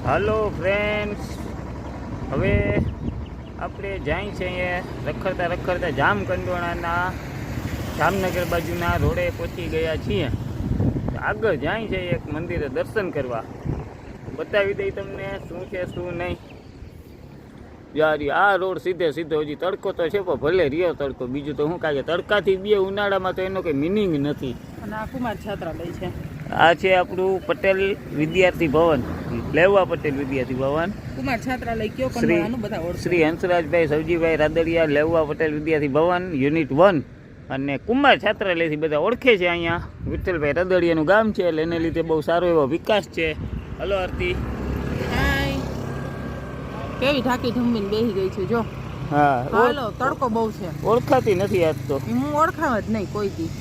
હાલો friends, હવે આપણે જાય છે રખડતા રખડતા જામકંડોરણાના જામનગર બાજુના રોડે પહોંચી ગયા છીએ. આગળ જાય છે એક મંદિરે દર્શન કરવા. બતાવી દઈ તમને શું છે શું નહીં. યાર આ રોડ સીધે સીધો હજી તડકો તો છે પણ ભલે રહ્યો તડકો, બીજું તો શું કાંઈ તડકાથી બે ઉનાળામાં તો એનો કંઈ મિનિંગ નથી. અને આ કુમાર છાત્રાલય છે. આ છે આપણું પટેલ વિદ્યાર્થી ભવન, લેવા પટેલ વિદ્યાર્થી ભવન. કુમાર છાત્રાલય કયો કંડોળાનું બધા ઓળખે. શ્રી હંસરાજભાઈ સવજીભાઈ રાદડિયા લેવા પટેલ વિદ્યાર્થી ભવન યુનિટ 1 અને કુમાર છાત્રાલયથી બધા ઓળખે છે. અહીંયા વિઠ્ઠલભાઈ રાદડિયાનું ગામ છે એટલે એને લીધે બહુ સારો એવો વિકાસ છે. હલો આરતી. હાય, કેવી ઢાકી ઢંબીને બેસી ગઈ છે જો. હા હાલો, તડકો બહુ છે, ઓળખાતી નથી આજ તો. હું ઓળખાવ જ નહીં કોઈ દી.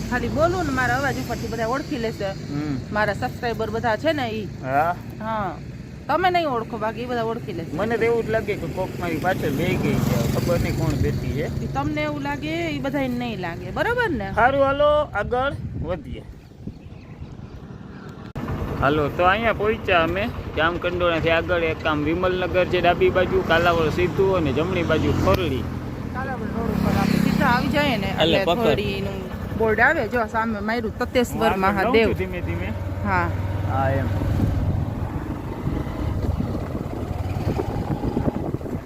ખાલી બોલું ને મારા અવાજ ઉપરથી બધા ઓળખી લેશે. મારા સબસ્ક્રાઇબર બધા છે ને ઈ. હા, તમે નહીં ઓળખો, બાકી બધા ઓળખી લેશે. મને તો એવું જ લાગે કે કોક મારી પાછળ બેસી ગઈ છે, ખબર નહીં કોણ બેસી છે. તમને એવું લાગે, એ બધા નહીં લાગે, બરાબર ને? સારું, હાલો આગળ વધીએ. હાલો, તો અહીંયા પહોંચ્યા અમે જામકંડોરણાથી આગળ. એક આમ વિમલનગર છે ડાબી બાજુ, કાલાવડ સીધું, અને જમણી બાજુ ખોરડી. કાલાવડ રોડ ઉપર આપણે સીધા આવી જાય ને એટલે ખોરડીનું બોર્ડ આવે જો સામે માર્યું તત્તેશ્વર મહાદેવ. ધીમે ધીમે. હા હા એમ.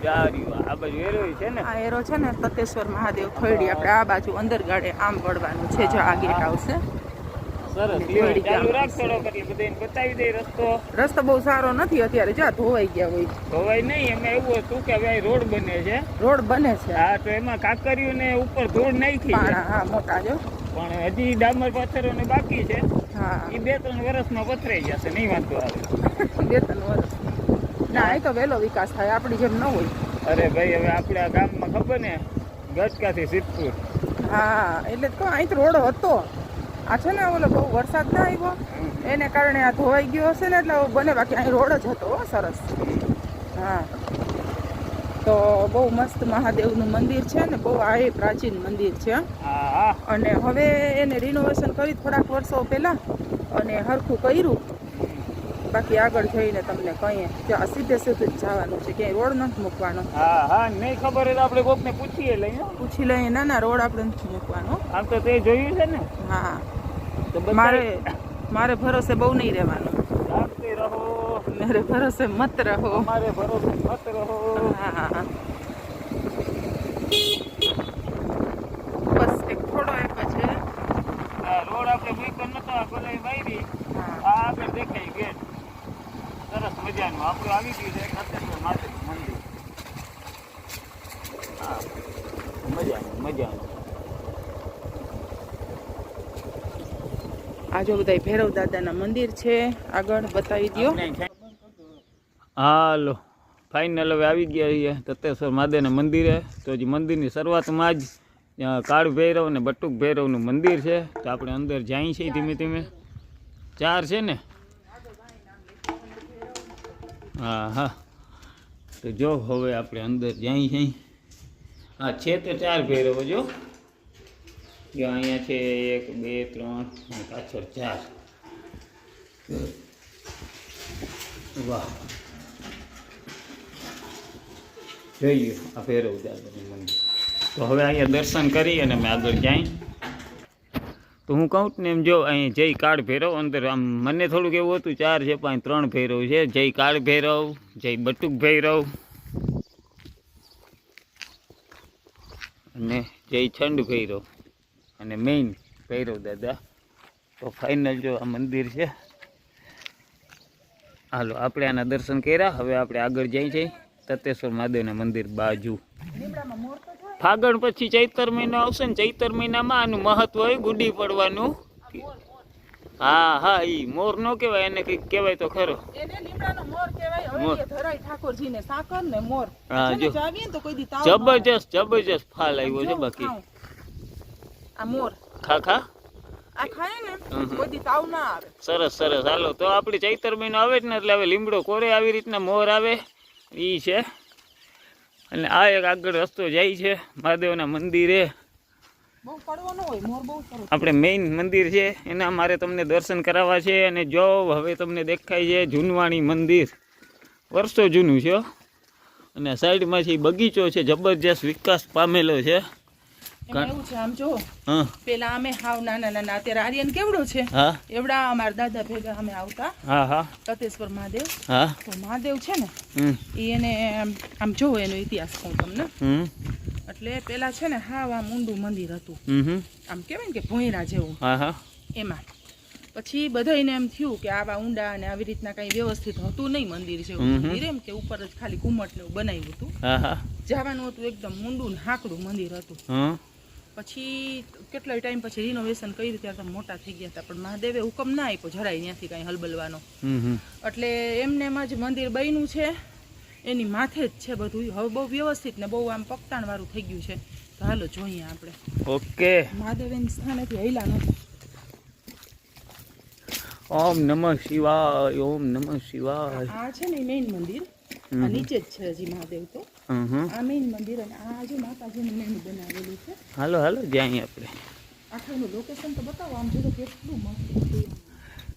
આ બાજુ એરો છે ને, આ એરો છે ને તત્તેશ્વર મહાદેવ ખોરડી. આપણે આ બાજુ અંદર ગાડે આમ વળવાનું છે જો આ ગેટ આવશે. સરસ, ચાલુ રાખ થોડોક એટલે બધાને બતાવી દે રસ્તો. રસ્તો બહુ સારો નથી અત્યારે, જા ધોવાઈ ગયા હોય. ધોવાય નહીં, એમાં એવું હતું કે ભાઈ રોડ બને છે. રોડ બને છે. હા, તો એમાં કાકરીઓ ને ઉપર ધૂળ નાખી છે. હા મોટા જો, પણ હજી ડામર પથ્થરો ને બાકી છે. હા, એ 2-3 વર્ષમાં પથરાઈ જશે, નહીં વાંધો આવે. 2-3 વર્ષ ના, એ તો વહેલો વિકાસ થાય, આપણી જેમ ન હોય. અરે ભાઈ, હવે આપણે આ ગામમાં ખબર ને ગજકાથી સિદ્ધપુર. હા, એટલે તો અહીં રોડ હતો. આ છે ને ઓલો બહુ વરસાદ ના આવ્યો એને કારણે આ ધોવાઈ ગયો હશે ને એટલે બને, બાકી અહીં રોડ જ હતો સરસ. હા, તો બહુ મસ્ત મહાદેવનું મંદિર છે ને, બહુ આ પ્રાચીન મંદિર છે. અને હવે એને રિનોવેશન કરી થોડાક વર્ષો પહેલા અને હરખું કર્યું. બાકી આગળ જઈને તમને કહીએ કે આ સીધે સીધું જ જવાનું છે, ક્યાંય રોડ નથી મૂકવાનો. હા હા, નહીં ખબર હોય તો આપણે કોકને પૂછી લઈએ. ના રોડ આપણે નથી મૂકવાનો. આમ તો તે જોયું છે ને. હા, તો મારે ભરોસે બહુ નહીં રહેવાનું. રાખતે રહો, મેરે ભરોસે મત રહો. અમારે ભરોસે મત રહો. હા, બસ એક થોડો એક છે. રોડ આપણે મૂક્યો નતો, આ ગોલાઈ વાયરી. આ આગળ દેખાય ગેટ સરસ મજાનું આપણું આવી ગયું છે. અત્યારે માથે મંદિર. હા, મજાનું. આ જો બધા ભૈરવ દાદાના મંદિર છે, આગળ બતાવી દો. હાલો, ફાઇનલ હવે આવી ગયા છીએ તત્તેશ્વર મહાદેવના મંદિરે. તો હજી મંદિરની શરૂઆતમાં જ કાળ ભૈરવ અને બટુક ભૈરવનું મંદિર છે. તો આપણે અંદર જાય છીએ ધીમે ધીમે. 4 છે ને? હા, તો જો હવે આપણે અંદર જાય છીએ. હા, છે તો 4 ભૈરવો જો. અહીંયા છે 1 2 3 અને પાછળ 4. વાહ, જોઈએ આ ભૈરવ દાદાનું મંદિર. તો હવે અહીંયા દર્શન કરી અને અમે આગળ જાય. તો હું કહું ને એમ જો અહીં જય કાળ ભૈરવ અંદર આમ મને થોડુંક એવું હતું 4 છે પણ 3 ભૈરવ છે. જય કાળ ભૈરવ, જય બટુક ભૈરવ અને જય છંડ ભૈરવ અને મેઇન ભૈરવ દાદા. તો ફાઇનલ જો આ મંદિર છે. હાલો, આપણે આના દર્શન કર્યા. હવે આપણે આગળ જઈએ છીએ તત્તેશ્વર મહાદેવના મંદિર બાજુ. ફાગણ પછી ચૈતર મહિનો આવશે ને, ચૈતર મહિનામાં આનું મહત્વ હોય ગુડી પડવાનું. હા, ઈ મોર નો કહેવાય, એને કઈક કહેવાય તો ખરો. જબરજસ્ત ફાલ આવ્યો છે. બાકી સરસ. હાલો, તો આપડી ચૈતર મહિનો આવે જ ને એટલે હવે લીમડો કોરે આવી રીતના મોર આવે ઈ છે. અને આ એક આગળ રસ્તો જાય છે મહાદેવના મંદિરે. આપણે મેઇન મંદિર છે એના મારે તમને દર્શન કરાવવા છે. અને જો હવે તમને દેખાય છે જૂનવાણી મંદિર, વર્ષો જૂનું છે હો. અને સાઈડમાં છે બગીચો છે, જબરજસ્ત વિકાસ પામેલો છે. એમાં એવું છે આમ જો હા પેલા અમે હાવ નાના નાના, અત્યારે આર્યન કેવડો છે હા એવડા અમારા દાદા ભેગા અમે આવતા હા હા તતેશ્વર મહાદેવ. હા તો મહાદેવ છે ને હમ એને આમ જોવો એનો ઇતિહાસ કહું તમને. હમ એટલે પેલા છે ને હાવ આમ ઊંડું મંદિર હતું, હમ આમ કહેવાય ને કે ભોંયરા જેવું. હા હા એમાં પછી બધાને એમ થયું કે આવા ઊંડા અને આવી રીતના કંઈ વ્યવસ્થિત હતું નહીં મંદિર જેવું મંદિર, એમ કે ઉપર જ ખાલી ઘુમટ ને એવું બનાવ્યું હતું. હા હા જવાનું હતું એકદમ ઊંડું ને હાકડું મંદિર હતું. હા પછી કેટલાય ટાઈમ પછી રિનોવેશન કરી ત્યારે તમે મોટા થઈ ગયા હતા, પણ મહાદેવે હુકમ ના આપ્યો જરાય ત્યાંથી કાંઈ હલબલવાનો. એટલે એમનેમ જ મંદિર બન્યું છે, એની માથે જ છે બધું. હવે બહુ વ્યવસ્થિત ને બહુ આમ પકતાણ વાળું થઈ ગયું છે. તો હાલો જોઈએ આપણે. ઓકે. મહાદેવ એની સ્થાનેથી હૈલા નથી. ઓમ નમઃ શિવાય, ઓમ નમઃ શિવાય. આ છે ને મેઇન મંદિર, આ નીચે જ છે હજી મહાદેવ તો. આ મેઇન મંદિર અને આ જો માતાજીનું મેનું બનાવેલું છે. હાલો હાલો જાય આપણે. આખું લોકેશન તો બતાવો, આમ જો કેટલું મસ્ત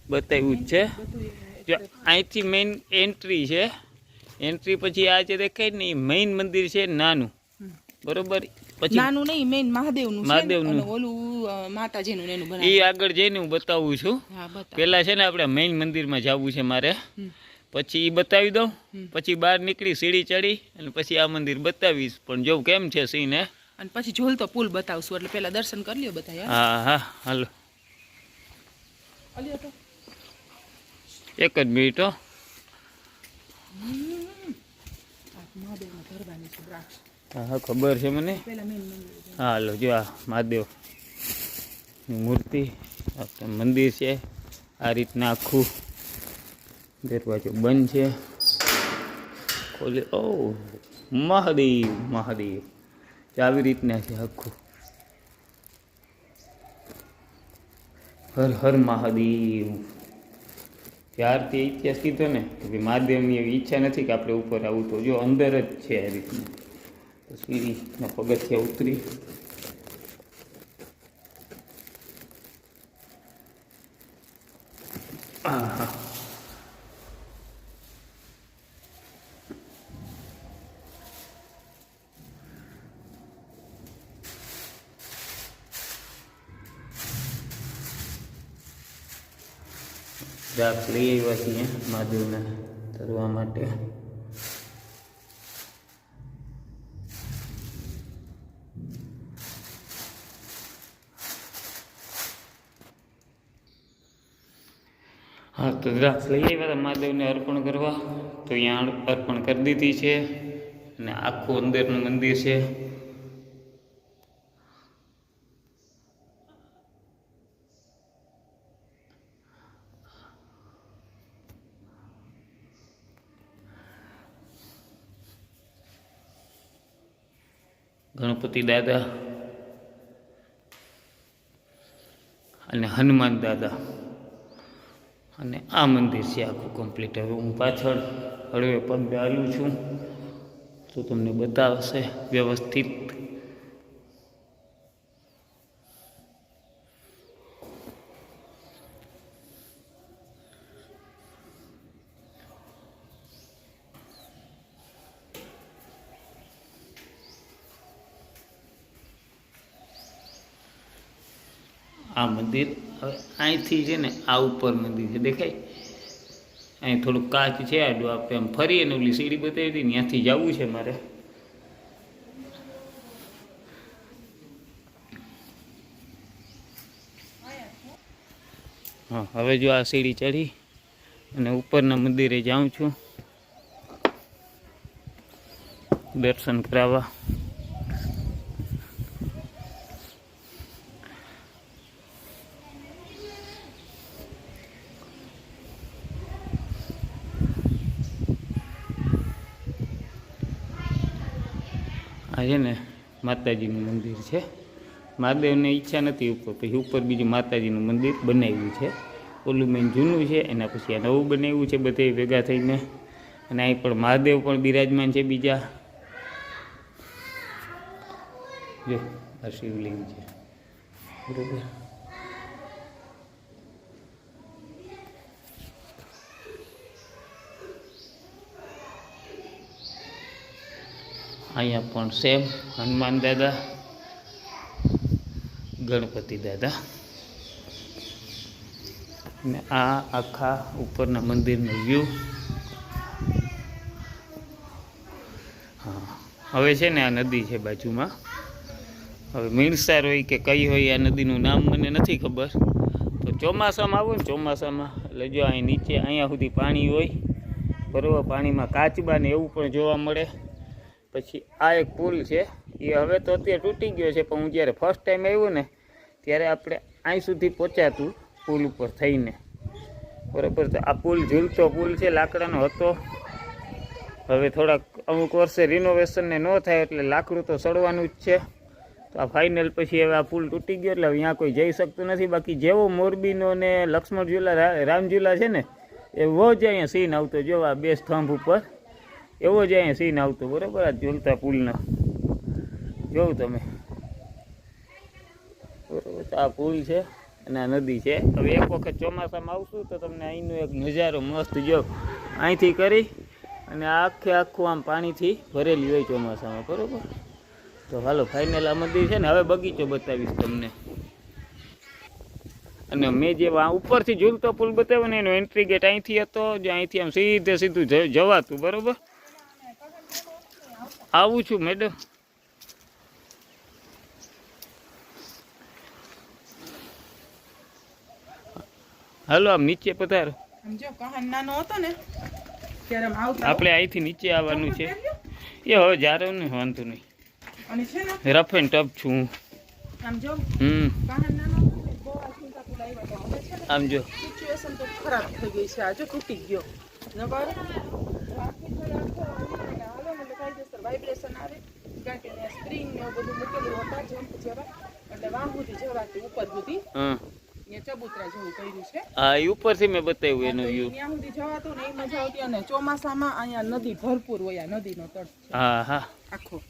બતાવ્યું જ છે. જો અહીંથી મેઇન એન્ટ્રી છે, એન્ટ્રી પછી આ જે દેખાય ને એ મેઇન મંદિર છે નાનું, બરોબર. પછી નાનું નહીં, મેઇન મહાદેવનું મહાદેવનું અને ઓલું માતાજીનું એનું એ બનાવ્યું. આગળ જઈને હું બતાવું છું. હા બતાવો. પેલા છે ને આપણે મેઇન મંદિરમાં જવું છે મારે, પછી એ બતાવી દઉં, પછી બહાર નીકળી સીડી ચડી અને પછી આ મંદિર બતાવીશ. પણ જો કેમ છે સીન હે, અને પછી ઝૂલતો પુલ બતાવશું, એટલે પેલા દર્શન કરી લ્યો બધા યાર. હા હા હાલો અલ્યો તો એક જ મિનિટ હો. આ મહાદેવના ગરબાની છે દ્રાક્ષ. હા હા ખબર છે મને. પેલા મેઇન મંદિર છે. હા હાલો જો આ મહાદેવ મૂર્તિ, મંદિર છે. આ રીતના આખું દરવાજો બંધ છે, ખોલે. ઓ મહાદેવ મહાદેવ, આવી રીતના છે આખું. હર હર મહાદેવ. ત્યારથી ઇતિહાસ કીધો ને કે ભાઈ મહાદેવની એવી ઈચ્છા નથી કે આપણે ઉપર આવું, તો જો અંદર જ છે આ રીતના. તો સીડીના પગથિયા ઉતરી. હા હા દ્રાક્ષ લઈ આવ્યા છીએ મહાદેવને તરવા માટે. હા તો દ્રાક્ષ લઈ આવ્યા હતા મહાદેવને અર્પણ કરવા, તો અહીંયા અર્પણ કરી દીધી છે. અને આખું અંદરનું મંદિર છે. ગણપતિ દાદા અને હનુમાન દાદા, અને આ મંદિર છે આખું કમ્પ્લીટ. હવે હું પાછળ હળવે પગે હાલું છું તો તમને બતાવશે વ્યવસ્થિત. આ મંદિર હવે અહીંથી છે ને આ ઉપર મંદિર છે દેખાય, અહીં થોડુંક કાચ છે આડું, આપણે આમ ફરી અને ઓલી સીડી બતાવી હતી ત્યાંથી જવું છે મારે. હા હવે જો આ સીડી ચડી અને ઉપરના મંદિરે જાઉં છું દર્શન કરાવવા. આ છે ને માતાજીનું મંદિર છે. મહાદેવને ઈચ્છા નથી ઉપર, પછી ઉપર બીજું માતાજીનું મંદિર બનાવ્યું છે. ઓલું મેન જૂનું છે, એના પછી આ નવું બનાવ્યું છે બધે ભેગા થઈને. અને અહીં પણ મહાદેવ પણ બિરાજમાન છે બીજા. જો આ શિવલિંગ છે બરોબર. અહીંયા પણ સેમ હનુમાન દાદા, ગણપતિ દાદા, ને આ આખા ઉપરના મંદિરનો વ્યૂ. હા, હવે છે ને આ નદી છે બાજુમાં. હવે મીણસાર હોય કે કઈ હોય આ નદીનું નામ મને નથી ખબર. તો ચોમાસામાં આવો ને ચોમાસામાં એટલે જો અહીં નીચે અહીંયા સુધી પાણી હોય બરાબર. પાણીમાં કાચબા ને એવું પણ જોવા મળે. પછી આ એક પુલ છે, એ હવે તો અત્યારે તૂટી ગયો છે, પણ હું જ્યારે ફર્સ્ટ ટાઈમ આવ્યો ને ત્યારે આપણે અહીં સુધી પહોંચાતું પુલ ઉપર થઈને બરાબર. તો આ પુલ ઝૂલતો પુલ છે, લાકડાનો હતો. હવે થોડાક અમુક વર્ષે રિનોવેશનને ન થાય એટલે લાકડું તો સડવાનું જ છે. તો આ ફાઇનલ પછી હવે આ પુલ તૂટી ગયો એટલે અહીંયા કોઈ જઈ શકતું નથી. બાકી જેવો મોરબીનો ને લક્ષ્મણ ઝૂલા રામઝૂલા છે ને એવો જ અહીંયા સીન આવતો. જો આ બે સ્તંભ ઉપર એવો જ અહીંયા સીન આવતો બરાબર. આ ઝૂલતા પુલનો જોવું તમે બરાબર. તો આ પુલ છે અને આ નદી છે. હવે એક વખત ચોમાસામાં આવશું તો તમને અહીંનો એક નજારો મસ્ત જો અહીંથી કરી અને આખું આમ પાણીથી ભરેલી હોય ચોમાસામાં બરાબર. તો હાલો ફાઇનલ આ મંદિર છે ને. હવે બગીચો બતાવીશ તમને. અને મેં જે ઉપરથી ઝૂલતો પુલ બતાવ્યો ને એનો એન્ટ્રી ગેટ અહીંથી હતો. જે અહીંથી આમ સીધું જવાતું બરાબર. આવું છું મેડમ. હાલો આમ નીચે પધારો. આપણે અહીંથી નીચે આવવાનું છે. એ હવે જારો ને વાંધો નહીં. રફ એન્ડ ટફ છું. આમ જો સિચ્યુએશન તો ખરાબ થઈ ગઈ છે. આજે તૂટી ગયો વાઇબ્રેશન આવે કારણ કે સ્પ્રિંગ ને એવું બધું મૂકેલું હતા જમ્પ જેવા એટલે વાહ સુધી જવાતું ઉપર સુધી ચબૂતરા જેવું કર્યું છે. હા, એ ઉપરથી મેં બતાવ્યું એનો વ્યૂ. ત્યાં સુધી જવાતું ને એ મજા આવતી. અને ચોમાસામાં અહીંયા નદી ભરપૂર હોય. આ નદીનો તટ છે. હા હા, આખો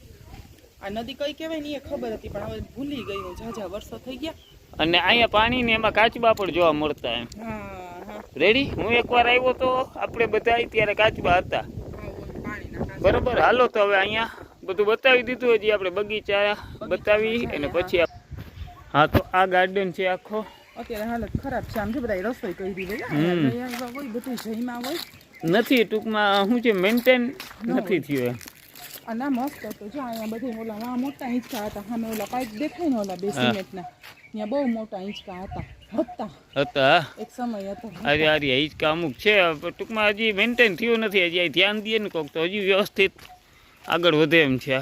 આ નદી કઈ કહેવાય ને એ ખબર હતી પણ હવે ભૂલી ગઈ હું. ઝાઝા વર્ષો થઈ ગયા. અને અહીંયા પાણી ને એમાં કાચબા પણ જોવા મળતા એમ. હા હા, રેડી. હું એકવાર આવ્યો તો આપણે બધા ત્યારે કાચબા હતા બરોબર. હાલો તો હવે અહીંયા બધું બતાવી દીધું. હજી આપણે બગીચા બતાવી અને પછી હા તો આ ગાર્ડન છે આખો. અત્યારે હાલત ખરાબ છે. આમ જો બધા રસોઈ કરી દીધી હોય બધું જઈમાં હોય નથી. ટૂંકમાં શું છે મેન્ટેન નથી થયું એમ. અને મસ્ત હતું. જો અહીંયા બધે ઓલા મોટા હિંચકા હતા. સામે ઓલા પાઇપ દેખાય ને ઓલા બે સિમેન્ટના ત્યાં બહુ મોટા હિંચકા હતા. એક સમય હતો. અરે હિંચકા અમુક છે ટૂંકમાં હજી મેન્ટેન થયું નથી. હજી ધ્યાન દઈએ ને કોક તો હજી વ્યવસ્થિત આગળ વધે એમ છે.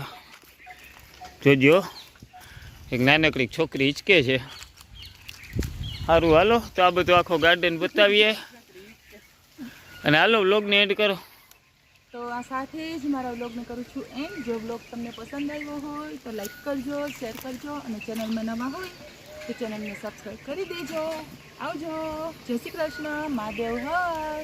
જોજો એક નાનકડી છોકરી હિંચકે છે. સારું હાલો તો આ બધું આખો ગાર્ડન બતાવીએ અને હાલો વ્લોગને એન્ડ કરો. તો આ સાથે જ મારા વ્લોગને કરું છું એન્ડ. જો વ્લોગ તમને પસંદ આવ્યો હોય તો લાઈક કરજો, શેર કરજો અને ચેનલમાં નવા હોય તો ચેનલને સબસ્ક્રાઈબ કરી દેજો. આવજો. જય શ્રી કૃષ્ણ. મહાદેવ હર.